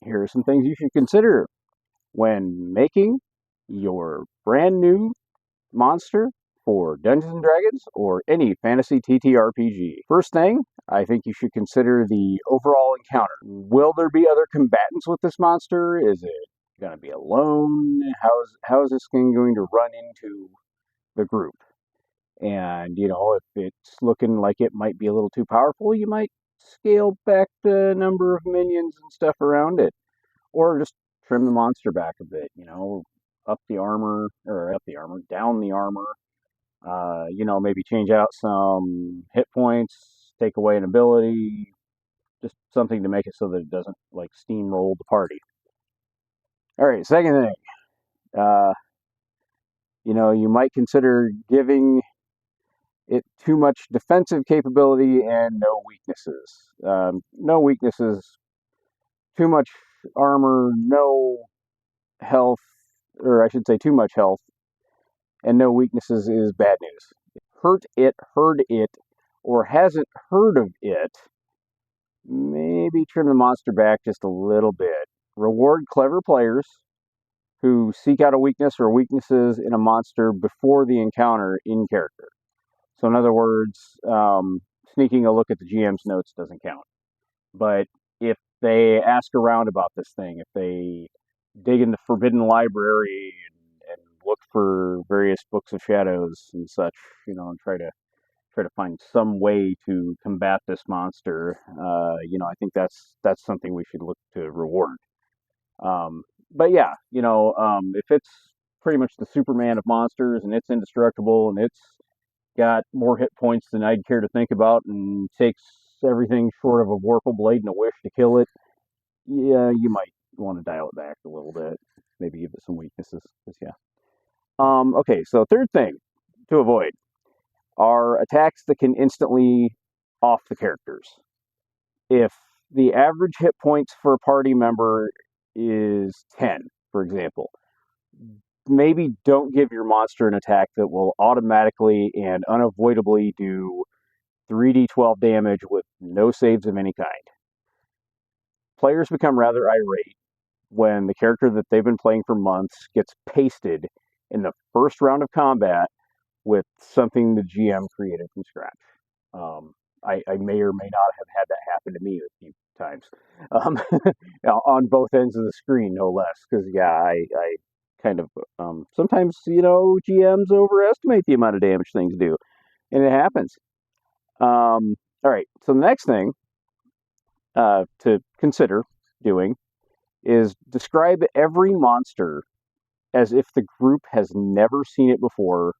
here are some things you should consider when making your brand new monster for Dungeons and Dragons or any fantasy TTRPG. First thing, I think you should consider the overall encounter. Will there be other combatants with this monster? Is it going to be alone? How is this thing going to run into the group? And, if it's looking like it might be a little too powerful, you might scale back the number of minions and stuff around it. Or just trim the monster back a bit, down the armor, maybe change out some hit points, take away an ability, just something to make it so that it doesn't like steamroll the party. All right, second thing, uh, you might consider giving it too much defensive capability and no weaknesses. No weaknesses, too much armor, no health, or I should say too much health, and no weaknesses is bad news. Heard it, or hasn't heard of it, maybe trim the monster back just a little bit. Reward clever players who seek out a weakness or weaknesses in a monster before the encounter in character. So, in other words, sneaking a look at the GM's notes doesn't count. But if they ask around about this thing, if they dig in the Forbidden Library and look for various books of shadows and such, and try to find some way to combat this monster, I think that's something we should look to reward. But yeah, if it's pretty much the Superman of monsters and it's indestructible and it's got more hit points than I'd care to think about and takes everything short of a Vorpal Blade and a wish to kill it, yeah, you might want to dial it back a little bit. Maybe give it some weaknesses. Yeah. Okay, so third thing to avoid are attacks that can instantly off the characters. If the average hit points for a party member is 10, for example, maybe don't give your monster an attack that will automatically and unavoidably do 3d12 damage with no saves of any kind. Players become rather irate when the character that they've been playing for months gets pasted in the first round of combat with something the GM created from scratch. I may or may not have had that happen to me a few times, on both ends of the screen, no less. Because I kind of sometimes GMs overestimate the amount of damage things do, and it happens. All right, so the next thing to consider doing is describe every monster as if the group has never seen it before,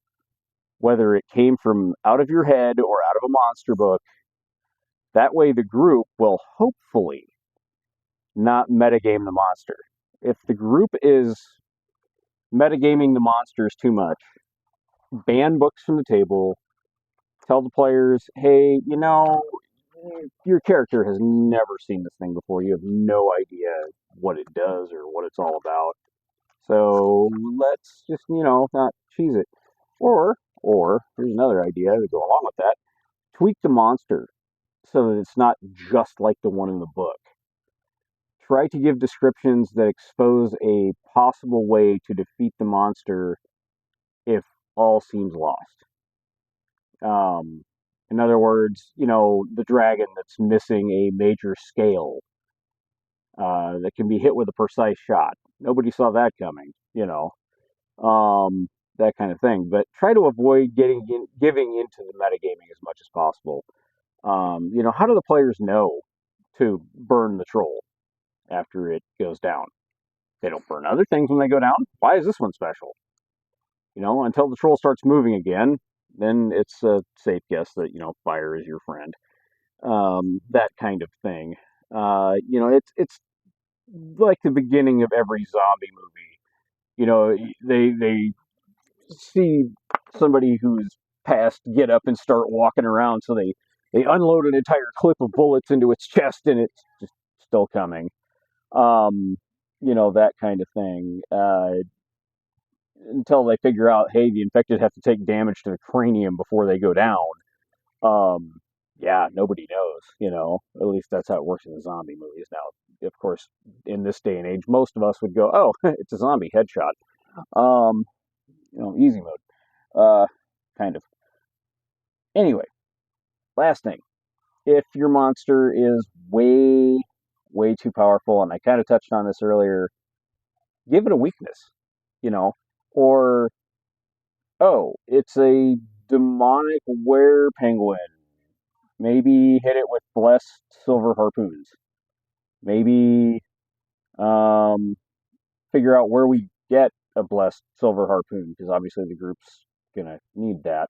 whether it came from out of your head or out of a monster book. That way, the group will hopefully not metagame the monster. If the group is metagaming the monsters too much, ban books from the table, tell the players, hey, your character has never seen this thing before. You have no idea what it does or what it's all about. So let's just, not cheese it. Or here's another idea to go along with that. Tweak the monster so that it's not just like the one in the book. Try to give descriptions that expose a possible way to defeat the monster if all seems lost. In other words, the dragon that's missing a major scale that can be hit with a precise shot. Nobody saw that coming, that kind of thing. But try to avoid giving into the metagaming as much as possible. How do the players know to burn the troll after it goes down? They don't burn other things when they go down. Why is this one special? Until the troll starts moving again, then it's a safe guess that, fire is your friend. That kind of thing. It's like the beginning of every zombie movie. They see somebody who's passed get up and start walking around, so they unload an entire clip of bullets into its chest, and it's just still coming. That kind of thing. Until they figure out, hey, the infected have to take damage to the cranium before they go down. Yeah, nobody knows, At least that's how it works in the zombie movies now. of course, in this day and age, most of us would go, "Oh, it's a zombie headshot." Um, easy mode, kind of. Anyway, last thing, if your monster is way, way too powerful, and I kind of touched on this earlier, give it a weakness, you know, or oh, it's a demonic were penguin. Maybe hit it with blessed silver harpoons. Maybe um, figure out where we get a blessed silver harpoon because obviously the group's gonna need that.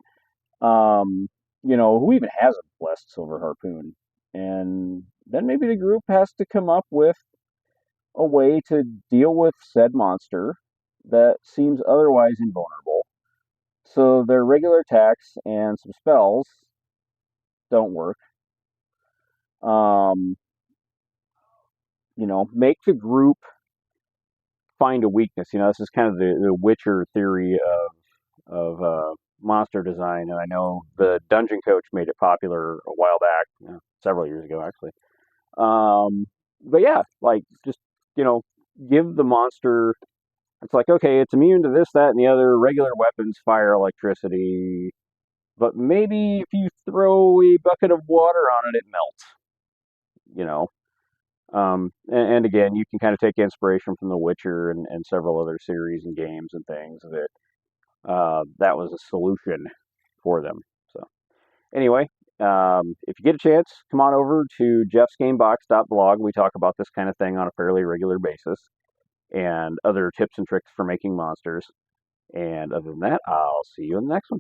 Um, who even has a blessed silver harpoon? And then maybe the group has to come up with a way to deal with said monster that seems otherwise invulnerable. So their regular attacks and some spells don't work. Um, make the group find a weakness. This is kind of the Witcher theory of monster design, and I know the Dungeon Coach made it popular a while back, several years ago actually. But yeah, like just you know, give the monster. It's like okay, it's immune to this, that, and the other. Regular weapons fire electricity, but maybe if you throw a bucket of water on it, it melts. You know, and again, you can kind of take inspiration from The Witcher and several other series and games and things that that was a solution for them. So anyway, if you get a chance, come on over to jeffsgamebox.blog. We talk about this kind of thing on a fairly regular basis and other tips and tricks for making monsters. And other than that, I'll see you in the next one.